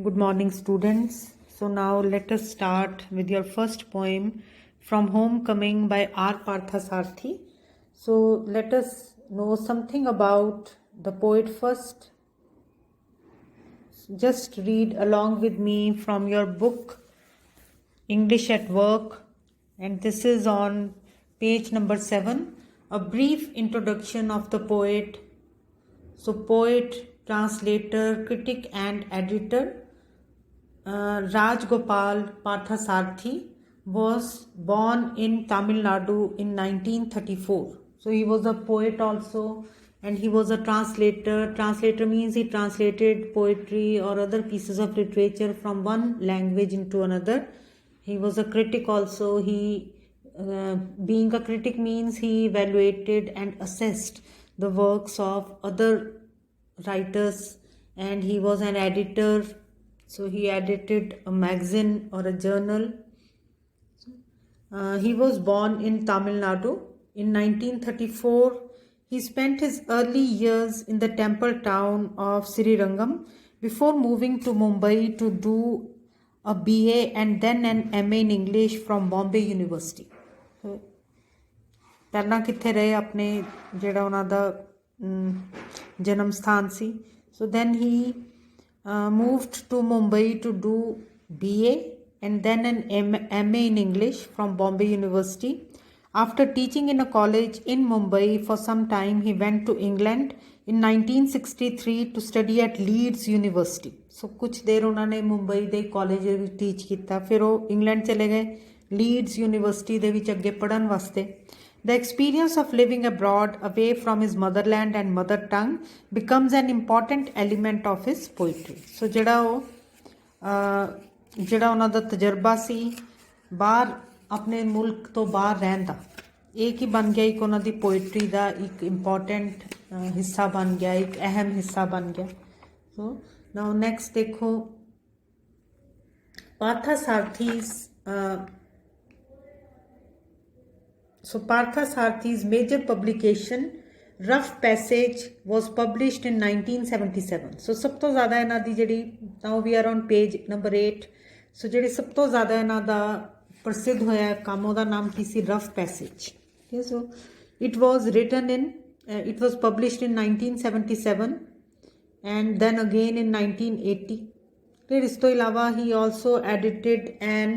Good morning, students. So now let us start with your first poem, From Homecoming by R. Parthasarthi. So let us know something about the poet first. Just read along with me from your book, English at Work, and this is on page number 7, a brief introduction of the poet. So poet, translator, critic and editor Rajgopal Parthasarthi was born in Tamil Nadu in 1934. So he was a poet also, and he was a translator. Translator means he translated poetry or other pieces of literature from one language into another. He was a critic also. Being a critic means he evaluated and assessed the works of other writers, and he was an editor. So he edited a magazine or a journal. He was born in Tamil Nadu in 1934. He spent his early years in the temple town of Srirangam before moving to Mumbai to do a BA and then an MA in English from Bombay University. ਪਹਿਲਾਂ ਕਿੱਥੇ ਰਹੇ ਆਪਣੇ ਜਿਹੜਾ ਉਹਨਾਂ ਦਾ ਜਨਮ ਸਥਾਨ ਸੀ. So then he moved to Mumbai to do BA and then an MA in English from Bombay University. After teaching in a college in Mumbai for some time, he went to England in 1963 to study at Leeds University. So कुछ देर उन्होंने मुंबई ਦੇ college ਵਿੱਚ teach ਕੀਤਾ, ਫਿਰ ਉਹ England ਚਲੇ ਗਏ leads university ਦੇ ਵਿੱਚ ਅੱਗੇ ਪੜ੍ਹਨ ਵਾਸਤੇ. The experience of living abroad away from his motherland and mother tongue becomes an important element of his poetry. So ਜਿਹੜਾ ਉਹਨਾਂ ਦਾ ਤਜਰਬਾ ਸੀ ਬਾਹਰ ਆਪਣੇ ਮੁਲਕ ਤੋਂ ਬਾਹਰ ਰਹਿਣ ਦਾ, ਇਹ ਕੀ ਬਣ ਗਿਆ, ਇੱਕ ਉਹਨਾਂ ਦੀ ਪੋਇਟਰੀ ਦਾ ਇੱਕ ਇੰਪੋਰਟੈਂਟ ਹਿੱਸਾ ਬਣ ਗਿਆ, ਇੱਕ ਅਹਿਮ ਹਿੱਸਾ ਬਣ ਗਿਆ. ਸੋ ਨਾਓ ਨੈਕਸਟ ਦੇਖੋ Parthasarthi's So Parthasarthi's major publication, Rough Passage, was published in 1977. So ਸਭ ਤੋਂ ਜ਼ਿਆਦਾ ਇਹਨਾਂ ਦੀ ਜਿਹੜੀ, now we are on page number 8. So ਜਿਹੜੀ ਸਭ ਤੋਂ ਜ਼ਿਆਦਾ ਇਹਨਾਂ ਦਾ ਪ੍ਰਸਿੱਧ ਹੋਇਆ ਕੰਮ, ਉਹਦਾ ਨਾਮ ਕੀ ਸੀ, Rough Passage. Okay, so it was published in 1977 and then again in 1980. ਫਿਰ ਇਸ ਤੋਂ ਇਲਾਵਾ he also edited an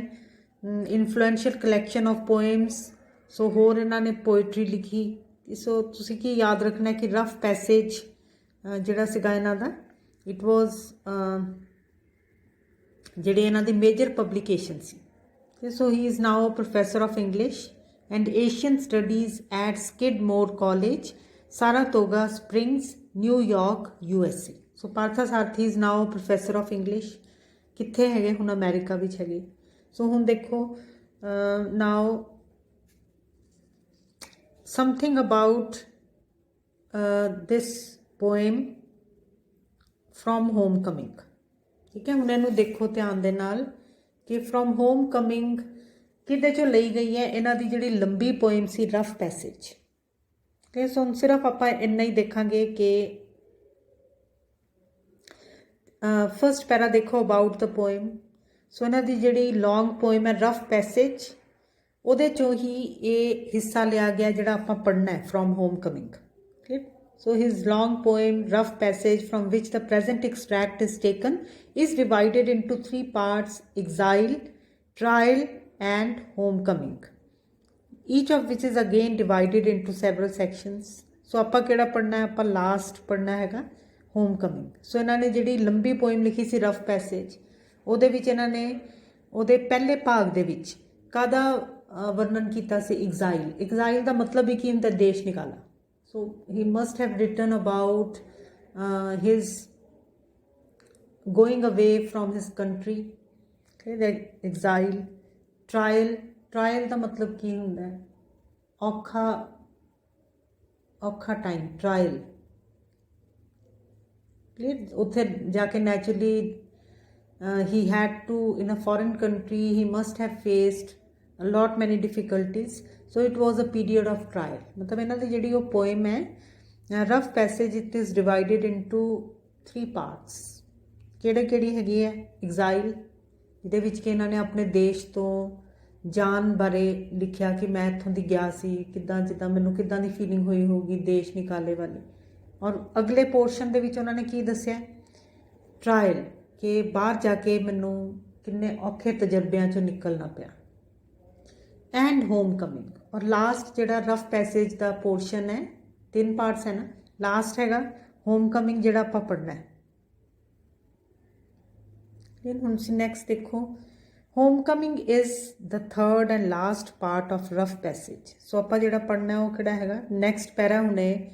influential collection of poems. ਸੋ ਹੋਰ ਇਹਨਾਂ ਨੇ ਪੋਇਟਰੀ ਲਿਖੀ. ਸੋ ਤੁਸੀਂ ਕੀ ਯਾਦ ਰੱਖਣਾ ਕਿ ਰਫ ਪੈਸੇਜ ਜਿਹੜਾ ਸੀਗਾ ਇਹਨਾਂ ਦਾ, ਇਟ ਵਾਜ਼ ਜਿਹੜੇ ਇਹਨਾਂ ਦੀ ਮੇਜਰ ਪਬਲੀਕੇਸ਼ਨ ਸੀ. So he is now professor of English and Asian studies at Skidmore college, Saratoga Springs, ਨਿਊਯਾਰਕ, USA. So Parthasarathy is now professor of English. ਕਿੱਥੇ ਹੈਗੇ ਹੁਣ, ਅਮਰੀਕਾ ਵਿੱਚ ਹੈਗੇ. ਸੋ ਹੁਣ ਦੇਖੋ ਨਾਓ something about this poem From Homecoming. ਠੀਕ ਹੈ, ਹੁਣ ਇਹਨੂੰ ਦੇਖੋ ਧਿਆਨ ਦੇ ਨਾਲ ਕਿ From Homecoming ਕਿਹਦੇ ਚੋਂ ਲਈ ਗਈ ਹੈ. ਇਹਨਾਂ ਦੀ ਜਿਹੜੀ ਲੰਬੀ ਪੋਇਮ ਸੀ ਰਫ ਪੈਸੇਜ. ਤੇ ਸੋ ਹੁਣ ਸਿਰਫ ਆਪਾਂ ਇੰਨਾ ਹੀ ਦੇਖਾਂਗੇ ਕਿ ਫਸਟ ਪੈਰਾ ਦੇਖੋ ਅਬਾਊਟ ਦ ਪੋਇਮ. ਸੋ ਇਹਨਾਂ ਦੀ ਜਿਹੜੀ ਲੌਂਗ ਪੋਇਮ ਹੈ ਰਫ ਪੈਸੇਜ, ਉਹਦੇ ਚੋਂ ਹੀ ਇਹ ਹਿੱਸਾ ਲਿਆ ਗਿਆ ਜਿਹੜਾ ਆਪਾਂ ਪੜ੍ਹਨਾ ਹੈ, ਫਰੋਮ ਹੋਮ ਕਮਿੰਗ. ਠੀਕ. So his long poem Rough Passage, from which the present extract is taken, is divided into 3 parts: exile, trial and homecoming, each of which is again divided into several sections. So ਆਪਾਂ ਕਿਹੜਾ ਪੜ੍ਹਨਾ ਹੈ, ਆਪਾਂ last ਪੜ੍ਹਨਾ ਹੈਗਾ home coming. ਸੋ ਇਹਨਾਂ ਨੇ ਜਿਹੜੀ ਲੰਬੀ ਪੋਇਮ ਲਿਖੀ ਸੀ ਰਫ ਪੈਸੇਜ, ਉਹਦੇ ਵਿੱਚ ਇਹਨਾਂ ਨੇ ਉਹਦੇ ਪਹਿਲੇ ਭਾਗ ਦੇ ਵਿੱਚ ਕਾਹਦਾ ਵਰਣਨ ਕੀਤਾ ਸੀ, ਐਗਜ਼ਾਈਲ. ਐਗਜ਼ਾਈਲ ਦਾ ਮਤਲਬ ਹੀ ਕੀ ਹੁੰਦਾ, ਦੇਸ਼ ਨਿਕਾਲਾ. So he must have written about his going away from his country. Exile. Trial ਦਾ ਮਤਲਬ ਕੀ ਹੁੰਦਾ ਹੈ, ਔਖਾ ਟਾਈਮ, ਟ੍ਰਾਇਲ. ਕਲੀਅਰ. ਉੱਥੇ ਜਾ ਕੇ naturally he had to, in a foreign country, he must have faced a lot many difficulties. So it was a period of trial. मतलब ਇਹਨਾਂ ਦੀ ਜਿਹੜੀ ਉਹ poem ਹੈ rough passage, it is divided into 3 parts. ਕਿਹੜੀ ਹੈਗੀ ਹੈ ਐਗਜ਼ਾਈਲ, ਜਿਹਦੇ ਵਿੱਚ ਕਿ ਇਹਨਾਂ ਨੇ ਆਪਣੇ ਦੇਸ਼ ਤੋਂ ਜਾਣ ਬਾਰੇ ਲਿਖਿਆ ਕਿ ਮੈਂ ਇੱਥੋਂ ਦੀ ਗਿਆ ਸੀ, ਕਿੱਦਾਂ ਜਿੱਦਾਂ ਮੈਨੂੰ ਕਿੱਦਾਂ ਦੀ ਫੀਲਿੰਗ ਹੋਈ ਹੋਊਗੀ ਦੇਸ਼ ਨਿਕਾਲੇ ਵਾਲੀ। ਔਰ ਅਗਲੇ ਪੋਰਸ਼ਨ ਦੇ ਵਿੱਚ ਉਹਨਾਂ ਨੇ ਕੀ ਦੱਸਿਆ, ਟਰਾਇਲ, ਕਿ ਬਾਹਰ ਜਾ ਕੇ ਮੈਨੂੰ ਕਿੰਨੇ ਔਖੇ ਤਜਰਬਿਆਂ ਚੋਂ ਨਿਕਲਣਾ ਪਿਆ। And home coming. ਔਰ ਲਾਸਟ ਜਿਹੜਾ ਰਫ ਪੈਸੇਜ ਦਾ ਪੋਰਸ਼ਨ ਹੈ, 3 ਪਾਰਟਸ ਹੈ ਨਾ, ਲਾਸਟ ਹੈਗਾ ਹੋਮ ਕਮਿੰਗ ਜਿਹੜਾ ਆਪਾਂ ਪੜ੍ਹਨਾ ਹੈ। ਹੁਣ ਤੁਸੀਂ ਨੈਕਸਟ ਦੇਖੋ, homecoming is the third and last part of Rough Passage. So ਆਪਾਂ ਜਿਹੜਾ ਪੜ੍ਹਨਾ ਉਹ ਕਿਹੜਾ ਹੈਗਾ, ਨੈਕਸਟ ਪੈਰਾ ਹੁਣੇ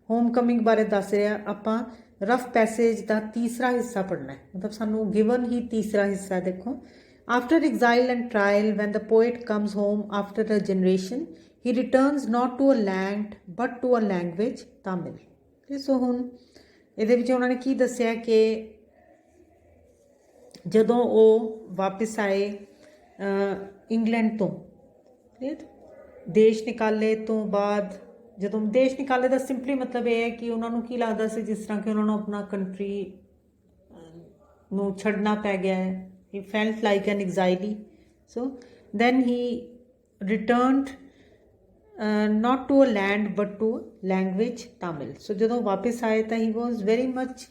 ਹੋਮ ਕਮਿੰਗ ਬਾਰੇ ਦੱਸ ਰਿਹਾ, ਆਪਾਂ ਰਫ ਪੈਸੇਜ ਦਾ ਤੀਸਰਾ ਹਿੱਸਾ ਪੜ੍ਹਨਾ ਹੈ, ਮਤਲਬ ਸਾਨੂੰ ਗਿਵਨ ਹੀ ਤੀਸਰਾ ਹਿੱਸਾ। ਦੇਖੋ, after exile and trial, when the poet comes home after a generation, he returns not to a land but to a language, Tamil. ਸੋ ਹੁਣ ਇਹਦੇ ਵਿੱਚ ਉਹਨਾਂ ਨੇ ਕੀ ਦੱਸਿਆ ਕਿ ਜਦੋਂ ਉਹ ਵਾਪਸ ਆਏ ਇੰਗਲੈਂਡ ਤੋਂ, ਦੇਸ਼ ਨਿਕਾਲੇ ਤੋਂ ਬਾਅਦ, ਜਦੋਂ ਦੇਸ਼ ਨਿਕਾਲੇ ਦਾ ਸਿੰਪਲੀ ਮਤਲਬ ਇਹ ਹੈ ਕਿ ਉਹਨਾਂ ਨੂੰ ਕੀ ਲੱਗਦਾ ਸੀ, ਜਿਸ ਤਰ੍ਹਾਂ ਕਿ ਉਹਨਾਂ ਨੂੰ ਆਪਣਾ ਕੰਟਰੀ ਨੂੰ ਛੱਡਣਾ ਪੈ ਗਿਆ ਹੈ। He felt like an exile. So then he returned not to a land but to language, Tamil. So ਜਦੋਂ ਵਾਪਸ ਆਏ ਤਾਂ he was very much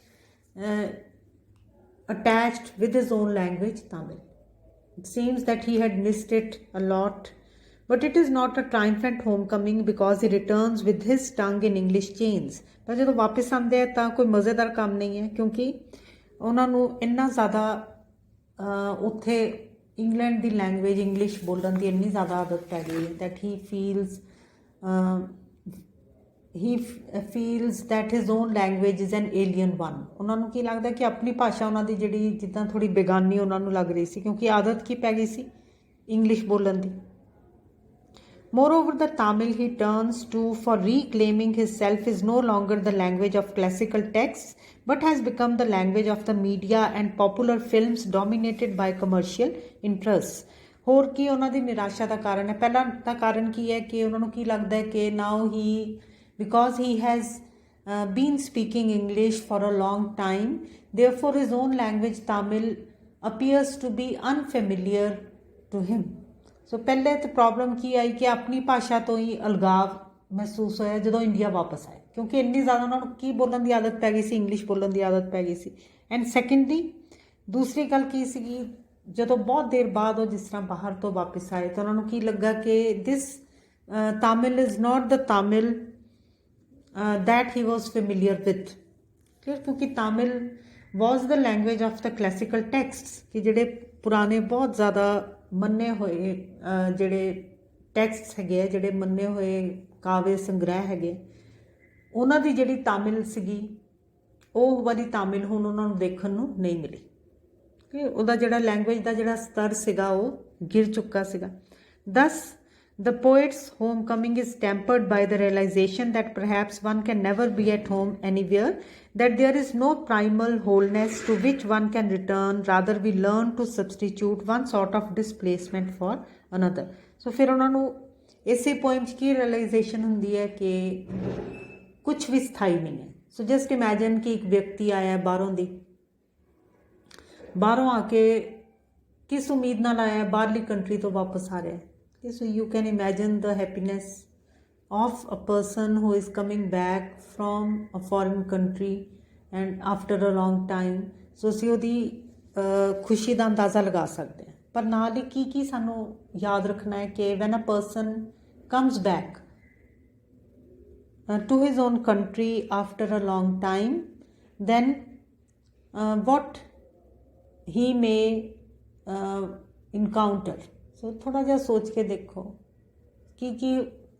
attached with his own language, Tamil. It seems that he had missed it a lot, but it is not a triumphant homecoming because he returns with his tongue in English chains. ਪਰ ਜਦੋਂ ਵਾਪਸ ਆਉਂਦੇ ਆ ਤਾਂ ਕੋਈ ਮਜ਼ੇਦਾਰ ਕੰਮ ਨਹੀਂ ਹੈ, ਕਿਉਂਕਿ ਉਹਨਾਂ ਨੂੰ ਇੰਨਾ ਜ਼ਿਆਦਾ ਉੱਥੇ ਇੰਗਲੈਂਡ ਦੀ ਲੈਂਗੁਏਜ ਇੰਗਲਿਸ਼ ਬੋਲਣ ਦੀ ਇੰਨੀ ਜ਼ਿਆਦਾ ਆਦਤ ਪੈ ਗਈ ਹੈ that he feels that his own language is an alien one. ਉਹਨਾਂ ਨੂੰ ਕੀ ਲੱਗਦਾ ਕਿ ਆਪਣੀ ਭਾਸ਼ਾ ਉਹਨਾਂ ਦੀ ਜਿਹੜੀ ਜਿੱਦਾਂ ਥੋੜ੍ਹੀ ਬੇਗਾਨੀ ਉਹਨਾਂ ਨੂੰ ਲੱਗ ਰਹੀ ਸੀ, ਕਿਉਂਕਿ ਆਦਤ ਕੀ ਪੈ ਗਈ ਸੀ ਇੰਗਲਿਸ਼ ਬੋਲਣ ਦੀ। Moreover, the Tamil he turns to for reclaiming himself is no longer the language of classical texts, but has become the language of the media and popular films dominated by commercial interests. ਹੋਰ ਕੀ ਉਹਨਾਂ ਦੀ ਨਿਰਾਸ਼ਾ ਦਾ ਕਾਰਨ ਹੈ? ਪਹਿਲਾ ਦਾ ਕਾਰਨ ਕੀ ਹੈ ਕਿ ਉਹਨਾਂ ਨੂੰ ਕੀ ਲੱਗਦਾ ਹੈ ਕਿ now because he has been speaking English for a long time, therefore his own language Tamil appears to be unfamiliar to him. ਸੋ ਪਹਿਲੇ ਤਾਂ ਪ੍ਰੋਬਲਮ ਕੀ ਆਈ ਕਿ ਆਪਣੀ ਭਾਸ਼ਾ ਤੋਂ ਹੀ ਅਲਗਾਵ ਮਹਿਸੂਸ ਹੋਇਆ ਜਦੋਂ ਇੰਡੀਆ ਵਾਪਸ ਆਏ, ਕਿਉਂਕਿ ਇੰਨੀ ਜ਼ਿਆਦਾ ਉਹਨਾਂ ਨੂੰ ਕੀ ਬੋਲਣ ਦੀ ਆਦਤ ਪੈ ਗਈ ਸੀ, ਇੰਗਲਿਸ਼ ਬੋਲਣ ਦੀ ਆਦਤ ਪੈ ਗਈ ਸੀ। ਐਂਡ ਸੈਕੰਡਲੀ ਦੂਸਰੀ ਗੱਲ ਕੀ ਸੀਗੀ, ਜਦੋਂ ਬਹੁਤ ਦੇਰ ਬਾਅਦ ਉਹ ਜਿਸ ਤਰ੍ਹਾਂ ਬਾਹਰ ਤੋਂ ਵਾਪਸ ਆਏ ਤਾਂ ਉਹਨਾਂ ਨੂੰ ਕੀ ਲੱਗਾ ਕਿ this Tamil is not the Tamil that he was familiar with. ਕਿਉਂਕਿ Tamil was the language of the classical texts, ਕਿ ਜਿਹੜੇ ਪੁਰਾਣੇ ਬਹੁਤ ਜ਼ਿਆਦਾ ਮੰਨੇ ਹੋਏ ਜਿਹੜੇ ਟੈਕਸਟਸ ਹੈਗੇ ਆ, ਜਿਹੜੇ ਮੰਨੇ ਹੋਏ ਕਾਵਿ ਸੰਗ੍ਰਹਿ ਹੈਗੇ, ਉਹਨਾਂ ਦੀ ਜਿਹੜੀ ਤਾਮਿਲ ਸੀਗੀ ਉਹ ਵਾਲੀ ਤਾਮਿਲ ਹੁਣ ਉਹਨਾਂ ਨੂੰ ਦੇਖਣ ਨੂੰ ਨਹੀਂ ਮਿਲੀ, ਕਿ ਉਹਦਾ ਜਿਹੜਾ ਲੈਂਗੁਏਜ ਦਾ ਜਿਹੜਾ ਸਤਰ ਸੀਗਾ ਉਹ ਗਿਰ ਚੁੱਕਾ ਸੀਗਾ। Thus, the poet's homecoming is tempered by the realization that perhaps one can never be at home anywhere, that there is no primal wholeness to which one can return, rather we learn to substitute one sort of displacement for another. So ਫਿਰ ਉਹਨਾਂ ਨੂੰ ਇਸੇ poem 'ਚ ਕੀ realisation ਹੁੰਦੀ ਹੈ ਕਿ ਕੁਝ ਵੀ ਸਥਾਈ ਨਹੀਂ ਹੈ। ਸੋ ਜਸਟ ਇਮੈਜਿਨ ਕਿ ਇੱਕ ਵਿਅਕਤੀ ਆਇਆ ਬਾਹਰੋਂ ਆ ਕੇ ਕਿਸ ਉਮੀਦ ਨਾਲ ਆਇਆ, ਬਾਹਰਲੀ ਕੰਟਰੀ ਤੋਂ ਵਾਪਸ ਆ ਰਿਹਾ। So you can imagine the happiness of a person who is coming back from a foreign country and after a long time. So ਅਸੀਂ ਉਹਦੀ ਖੁਸ਼ੀ ਦਾ ਅੰਦਾਜ਼ਾ ਲਗਾ ਸਕਦੇ ਹਾਂ। ਪਰ ਨਾਲ ਹੀ ਕੀ ਸਾਨੂੰ ਯਾਦ ਰੱਖਣਾ ਹੈ ਕਿ when a person comes back to his own country after a long time, then what he may encounter. ਸੋ ਥੋੜ੍ਹਾ ਜਿਹਾ ਸੋਚ ਕੇ ਦੇਖੋ, ਕੀ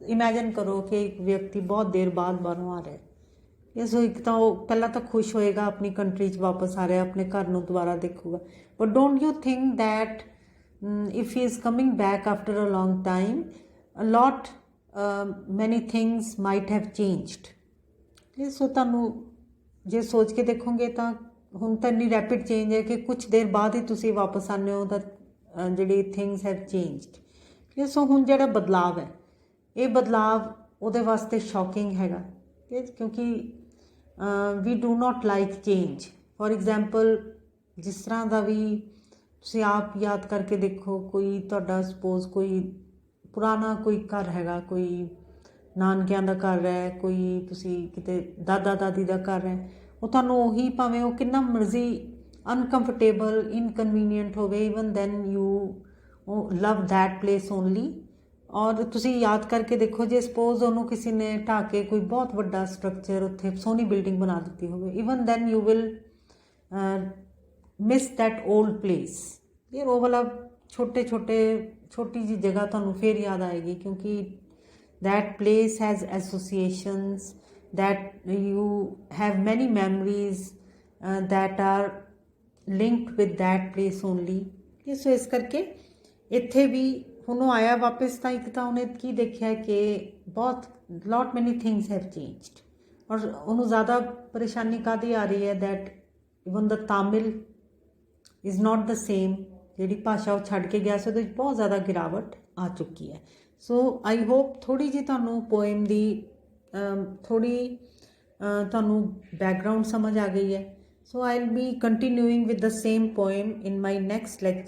ਇਮੈਜਿਨ ਕਰੋ ਕਿ ਇੱਕ ਵਿਅਕਤੀ ਬਹੁਤ ਦੇਰ ਬਾਅਦ ਬਾਹਰੋਂ ਆ ਰਿਹਾ। ਸੋ ਇੱਕ ਤਾਂ ਉਹ ਪਹਿਲਾਂ ਤਾਂ ਖੁਸ਼ ਹੋਏਗਾ, ਆਪਣੀ ਕੰਟਰੀ 'ਚ ਵਾਪਸ ਆ ਰਿਹਾ, ਆਪਣੇ ਘਰ ਨੂੰ ਦੁਬਾਰਾ ਦੇਖੂਗਾ। But don't you think that if he is coming back after a long time, a lot many things might have changed. So ਤੁਹਾਨੂੰ ਜੇ ਸੋਚ ਕੇ ਦੇਖੋਗੇ ਤਾਂ ਹੁਣ ਤਾਂ ਇੰਨੀ ਰੈਪਿਡ ਚੇਂਜ ਹੈ ਕਿ ਕੁਛ ਦੇਰ ਬਾਅਦ ਹੀ ਤੁਸੀਂ ਵਾਪਸ ਆਉਂਦੇ ਹੋ ਤਾਂ ਜਿਹੜੀ ਥਿੰਗਸ ਹੈਵ ਚੇਂਜਡ। ਸੋ ਹੁਣ ਜਿਹੜਾ ਬਦਲਾਵ ਹੈ, ਇਹ ਬਦਲਾਵ ਉਹਦੇ ਵਾਸਤੇ ਸ਼ੌਕਿੰਗ ਹੈਗਾ, ਕਿਉਂਕਿ we do not like change. For example ਜਿਸ ਤਰ੍ਹਾਂ ਦਾ ਵੀ ਤੁਸੀਂ ਆਪ ਯਾਦ ਕਰਕੇ ਦੇਖੋ, ਕੋਈ ਤੁਹਾਡਾ ਸਪੋਜ਼ ਕੋਈ ਪੁਰਾਣਾ ਕੋਈ ਘਰ ਹੈਗਾ, ਕੋਈ ਨਾਨਕਿਆਂ ਦਾ ਘਰ ਹੈ, ਕੋਈ ਤੁਸੀਂ ਕਿਤੇ ਦਾਦਾ ਦਾਦੀ ਦਾ ਘਰ ਹੈ, ਉਹ ਤੁਹਾਨੂੰ ਉਹੀ ਭਾਵੇਂ ਉਹ ਕਿੰਨਾ ਮਰਜ਼ੀ ਅਨਕੰਫਰਟੇਬਲ ਇਨਕਨਵੀਨੀਅੰਟ ਹੋਵੇ, even then you love that place only. ਔਰ ਤੁਸੀਂ ਯਾਦ ਕਰਕੇ ਦੇਖੋ, ਜੇ ਸਪੋਜ਼ ਉਹਨੂੰ ਕਿਸੇ ਨੇ ਢਾਹ ਕੇ ਕੋਈ ਬਹੁਤ ਵੱਡਾ ਸਟਰਕਚਰ ਉੱਥੇ ਸੋਹਣੀ ਬਿਲਡਿੰਗ ਬਣਾ ਦਿੱਤੀ ਹੋਵੇ, even then you will miss that old place. ਫਿਰ ਉਹ ਵਾਲਾ ਛੋਟੀ ਜਿਹੀ ਜਗ੍ਹਾ ਤੁਹਾਨੂੰ ਫਿਰ ਯਾਦ ਆਏਗੀ, ਕਿਉਂਕਿ that place has associations, that you have many memories that are linked with that place only। ਸੋ ਇਸ ਕਰਕੇ ਇੱਥੇ ਵੀ ਹੁਣ ਉਹ ਆਇਆ ਵਾਪਸ, ਤਾਂ ਇੱਕ ਤਾਂ ਉਹਨੇ ਕੀ ਦੇਖਿਆ ਕਿ ਬਹੁਤ lot many things have changed, ਔਰ ਉਹਨੂੰ ਜ਼ਿਆਦਾ ਪਰੇਸ਼ਾਨੀ ਕਾਹਦੀ ਆ ਰਹੀ ਹੈ, that even the Tamil is not the same। ਜਿਹੜੀ ਭਾਸ਼ਾ ਉਹ ਛੱਡ ਕੇ ਗਿਆ ਸੀ ਉਹਦੇ ਵਿੱਚ ਬਹੁਤ ਜ਼ਿਆਦਾ ਗਿਰਾਵਟ ਆ ਚੁੱਕੀ ਹੈ। ਸੋ ਆਈ ਹੋਪ ਥੋੜ੍ਹੀ ਜਿਹੀ ਤੁਹਾਨੂੰ ਪੋਇਮ ਦੀ ਤੁਹਾਨੂੰ ਬੈਕਗਰਾਊਂਡ ਸਮਝ ਆ ਗਈ ਹੈ। So I will be continuing with the same poem in my next lecture.